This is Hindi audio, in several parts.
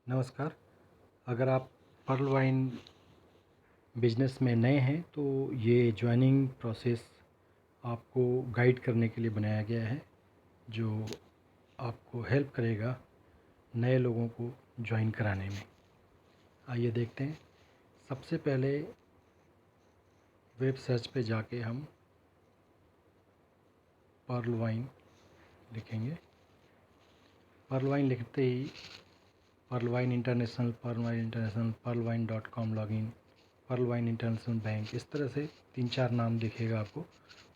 नमस्कार। अगर आप पर्ल वाइन बिजनेस में नए हैं तो ये जॉइनिंग प्रोसेस आपको गाइड करने के लिए बनाया गया है, जो आपको हेल्प करेगा नए लोगों को ज्वाइन कराने में। आइए देखते हैं। सबसे पहले वेब सर्च पे जाके हम पर्ल वाइन लिखेंगे। पर्ल वाइन लिखते ही पर्ल वाइन इंटरनेशनल, पर्ल वाइन.com login, pearl wine international bank, इस तरह से 3-4 नाम दिखेगा आपको।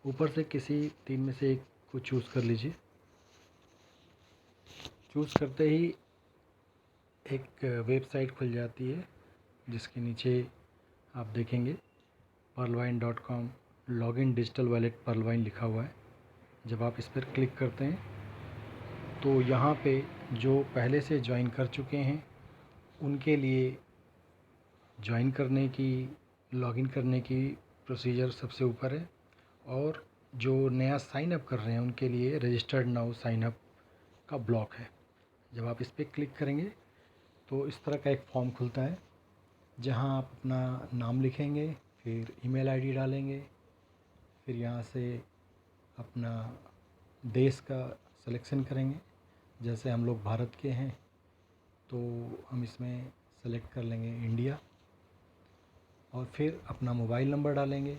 ऊपर से किसी 3 में से एक को चूज़ कर लीजिए। चूज़ करते ही एक वेबसाइट खुल जाती है, जिसके नीचे आप देखेंगे पर्लवाइन.com लॉगिन डिजिटल वॉलेट पर्लवाइन लिखा हुआ है। जब आप इस पर क्लिक करते हैं तो यहाँ पे जो पहले से ज्वाइन कर चुके हैं उनके लिए ज्वाइन करने की, लॉगिन करने की प्रोसीजर सबसे ऊपर है, और जो नया साइन अप कर रहे हैं उनके लिए रजिस्टर्ड नाउ साइन अप का ब्लॉक है। जब आप इस पर क्लिक करेंगे तो इस तरह का एक फॉर्म खुलता है, जहां आप अपना नाम लिखेंगे, फिर ईमेल आईडी डालेंगे, फिर यहाँ से अपना देश का सिलेक्शन करेंगे। जैसे हम लोग भारत के हैं तो हम इसमें सेलेक्ट कर लेंगे इंडिया, और फिर अपना मोबाइल नंबर डालेंगे।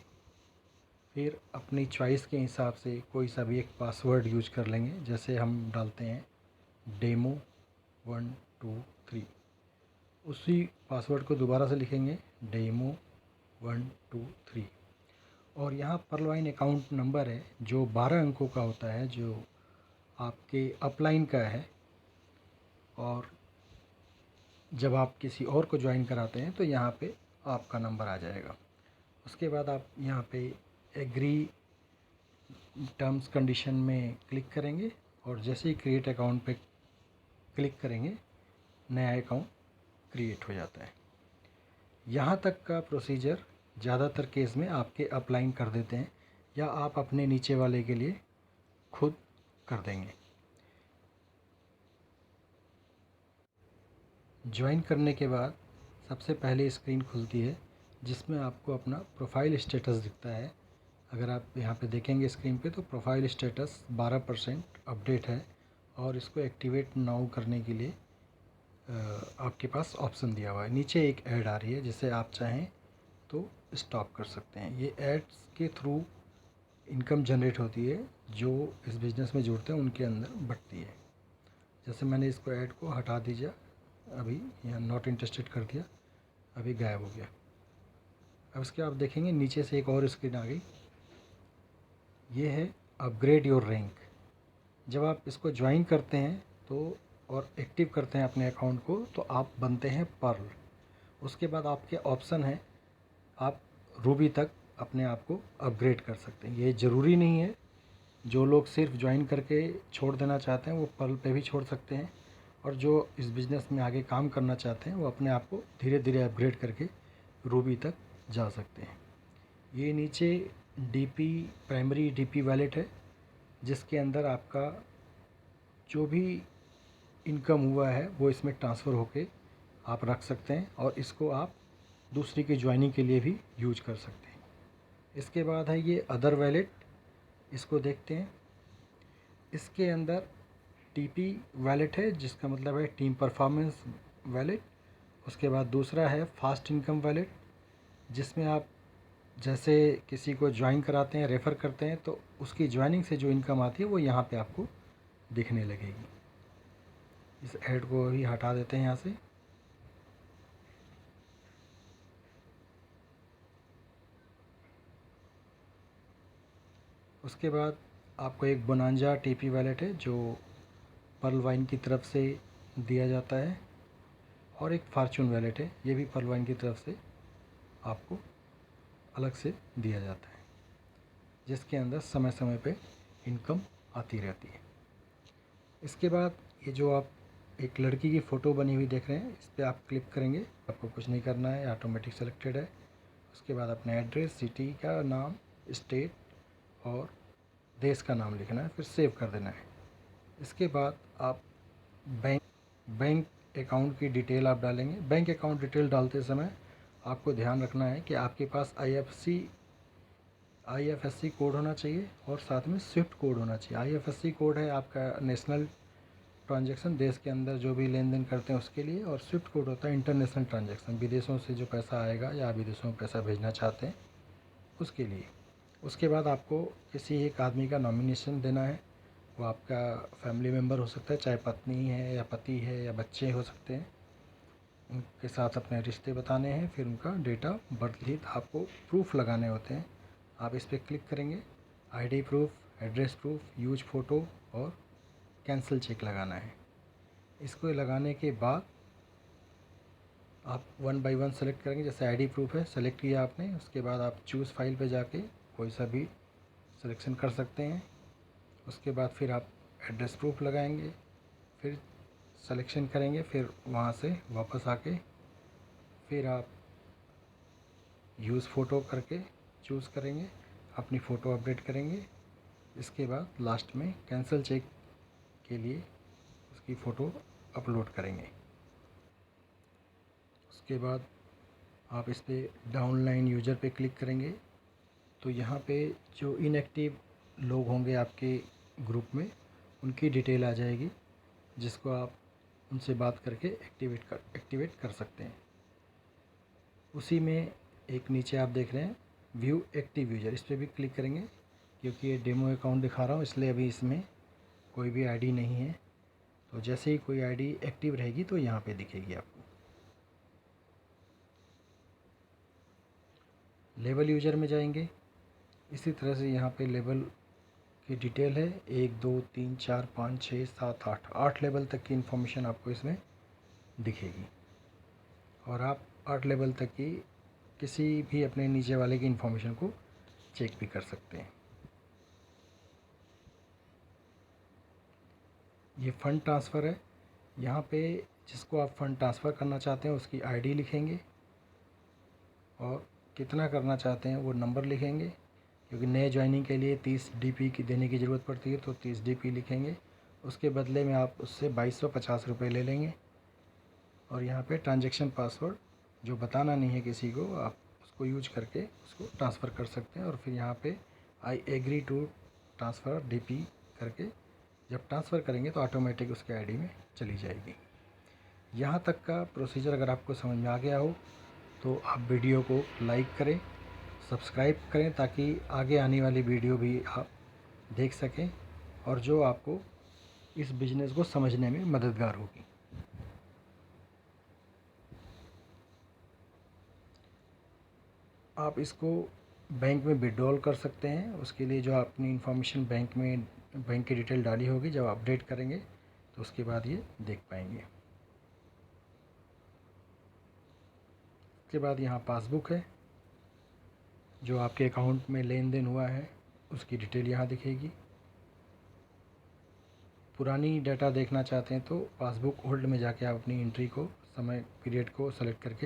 फिर अपनी चॉइस के हिसाब से कोई सा भी एक पासवर्ड यूज कर लेंगे। जैसे हम डालते हैं डेमो 1 2 3, उसी पासवर्ड को दोबारा से लिखेंगे डेमो 1 2 3। और यहाँ पर्लवाइन अकाउंट नंबर है जो 12 अंकों का होता है, जो आपके अपलाइन का है। और जब आप किसी और को ज्वाइन कराते हैं तो यहाँ पे आपका नंबर आ जाएगा। उसके बाद आप यहाँ पे एग्री टर्म्स कंडीशन में क्लिक करेंगे, और जैसे ही क्रिएट अकाउंट पे क्लिक करेंगे नया अकाउंट क्रिएट हो जाता है। यहाँ तक का प्रोसीजर ज़्यादातर केस में आपके अपलाइन कर देते हैं, या आप अपने नीचे वाले के लिए खुद कर देंगे। ज्वाइन करने के बाद सबसे पहले स्क्रीन खुलती है, जिसमें आपको अपना प्रोफाइल स्टेटस दिखता है। अगर आप यहाँ पे देखेंगे स्क्रीन पे तो प्रोफाइल स्टेटस 12% अपडेट है, और इसको एक्टिवेट नाउ करने के लिए आपके पास ऑप्शन दिया हुआ है। नीचे एक ऐड आ रही है, जिसे आप चाहें तो स्टॉप कर सकते हैं। ये एड्स के थ्रू इनकम जनरेट होती है, जो इस बिज़नेस में जुड़ते हैं उनके अंदर बढ़ती है। जैसे मैंने इसको ऐड को हटा दीजिए, अभी यहाँ नॉट इंटरेस्टेड कर दिया, अभी गायब हो गया। अब इसके आप देखेंगे नीचे से एक और स्क्रीन आ गई, ये है अपग्रेड योर रैंक। जब आप इसको ज्वाइन करते हैं तो और एक्टिव करते हैं अपने अकाउंट को, तो आप बनते हैं पर्ल। उसके बाद आपके ऑप्शन है, आप रूबी तक अपने आप को अपग्रेड कर सकते हैं। ये ज़रूरी नहीं है, जो लोग सिर्फ ज्वाइन करके छोड़ देना चाहते हैं वो पर्ल पे भी छोड़ सकते हैं, और जो इस बिज़नेस में आगे काम करना चाहते हैं वो अपने आप को धीरे धीरे अपग्रेड करके रूबी तक जा सकते हैं। ये नीचे डीपी, प्राइमरी डीपी वॉलेट है, जिसके अंदर आपका जो भी इनकम हुआ है वो इसमें ट्रांसफ़र होके आप रख सकते हैं, और इसको आप दूसरी की ज्वाइनिंग के लिए भी यूज कर सकते हैं। इसके बाद है ये अदर वॉलेट, इसको देखते हैं। इसके अंदर टीपी वॉलेट है, जिसका मतलब है टीम परफॉर्मेंस वॉलेट। उसके बाद दूसरा है फास्ट इनकम वॉलेट, जिसमें आप जैसे किसी को ज्वाइन कराते हैं, रेफ़र करते हैं, तो उसकी ज्वाइनिंग से जो इनकम आती है वो यहाँ पे आपको दिखने लगेगी। इस ऐड को भी हटा देते हैं यहाँ से। उसके बाद आपको एक बोनांजा टीपी वॉलेट है, जो पर्ल वाइन की तरफ से दिया जाता है, और एक फार्चून वॉलेट है, ये भी पर्ल वाइन की तरफ से आपको अलग से दिया जाता है, जिसके अंदर समय समय पे इनकम आती रहती है। इसके बाद ये जो आप एक लड़की की फ़ोटो बनी हुई देख रहे हैं, इस पर आप क्लिक करेंगे। आपको कुछ नहीं करना है, ऑटोमेटिक सेलेक्टेड है। उसके बाद अपना एड्रेस, सिटी का नाम, स्टेट और देश का नाम लिखना है, फिर सेव कर देना है। इसके बाद आप बैंक अकाउंट की डिटेल आप डालेंगे। बैंक अकाउंट डिटेल डालते समय आपको ध्यान रखना है कि आपके पास IFSC कोड होना चाहिए और साथ में स्विफ्ट कोड होना चाहिए। IFSC कोड है आपका नेशनल ट्रांजैक्शन, देश के अंदर जो भी लेन देन करते हैं उसके लिए, और स्विफ्ट कोड होता है इंटरनेशनल ट्रांजैक्शन, विदेशों से जो पैसा आएगा या विदेशों में पैसा भेजना चाहते हैं उसके लिए। उसके बाद आपको किसी एक आदमी का नॉमिनेशन देना है। वो आपका फैमिली मेम्बर हो सकता है, चाहे पत्नी है या पति है या बच्चे हो सकते हैं। उनके साथ अपने रिश्ते बताने हैं, फिर उनका डेट ऑफ बर्थ लिख आपको प्रूफ लगाने होते हैं। आप इस पर क्लिक करेंगे। ID proof, address proof, use photo और कैंसिल चेक लगाना है। इसको लगाने के बाद आप 1 बाय 1 सेलेक्ट करेंगे। जैसे ID प्रूफ है, सेलेक्ट किया आपने, उसके बाद आप चूज़ फाइल पे जाके कोई सा भी सिलेक्शन कर सकते हैं। उसके बाद फिर आप एड्रेस प्रूफ लगाएंगे, फिर सिलेक्शन करेंगे, फिर वहाँ से वापस आके फिर आप यूज़ फ़ोटो करके चूज़ करेंगे, अपनी फ़ोटो अपडेट करेंगे। इसके बाद लास्ट में कैंसिल चेक के लिए उसकी फ़ोटो अपलोड करेंगे। उसके बाद आप इस पर डाउनलाइन यूज़र पे क्लिक करेंगे तो यहाँ पे जो इनएक्टिव लोग होंगे आपके ग्रुप में उनकी डिटेल आ जाएगी, जिसको आप उनसे बात करके एक्टिवेट कर सकते हैं। उसी में एक नीचे आप देख रहे हैं व्यू एक्टिव यूज़र, इस पर भी क्लिक करेंगे क्योंकि ये डेमो अकाउंट दिखा रहा हूँ इसलिए अभी इसमें कोई भी ID नहीं है। तो जैसे ही कोई ID एक्टिव रहेगी तो यहाँ पे दिखेगी आपको। लेबल यूज़र में जाएंगे, इसी तरह से यहाँ पे लेबल की डिटेल है 1 2 3 4 5 6 7 8 लेवल तक की इन्फॉर्मेशन आपको इसमें दिखेगी और आप 8 लेवल तक की किसी भी अपने नीचे वाले की इन्फॉर्मेशन को चेक भी कर सकते हैं। ये फ़ंड ट्रांसफ़र है। यहाँ पे जिसको आप फ़ंड ट्रांसफ़र करना चाहते हैं उसकी ID लिखेंगे और कितना करना चाहते हैं वो नंबर लिखेंगे, क्योंकि नए ज्वाइनिंग के लिए 30 DP की देने की ज़रूरत पड़ती है तो 30 DP लिखेंगे। उसके बदले में आप उससे 2250 रुपये ले लेंगे। और यहाँ पे ट्रांजैक्शन पासवर्ड जो बताना नहीं है किसी को, आप उसको यूज करके उसको ट्रांसफ़र कर सकते हैं। और फिर यहाँ पे I agree to transfer DP करके जब ट्रांसफ़र करेंगे तो ऑटोमेटिक उसके ID में चली जाएगी। यहाँ तक का प्रोसीजर अगर आपको समझ में आ गया हो तो आप वीडियो को लाइक करें, सब्सक्राइब करें ताकि आगे आने वाली वीडियो भी आप देख सकें और जो आपको इस बिज़नेस को समझने में मददगार होगी। आप इसको बैंक में विड्रॉल कर सकते हैं। उसके लिए जो आपने इन्फॉर्मेशन बैंक की डिटेल डाली होगी, जब अपडेट करेंगे तो उसके बाद ये देख पाएंगे। उसके बाद यहाँ पासबुक है, जो आपके अकाउंट में लेन देन हुआ है उसकी डिटेल यहाँ दिखेगी। पुरानी डाटा देखना चाहते हैं तो पासबुक होल्ड में जाके आप अपनी एंट्री को, समय पीरियड को सेलेक्ट करके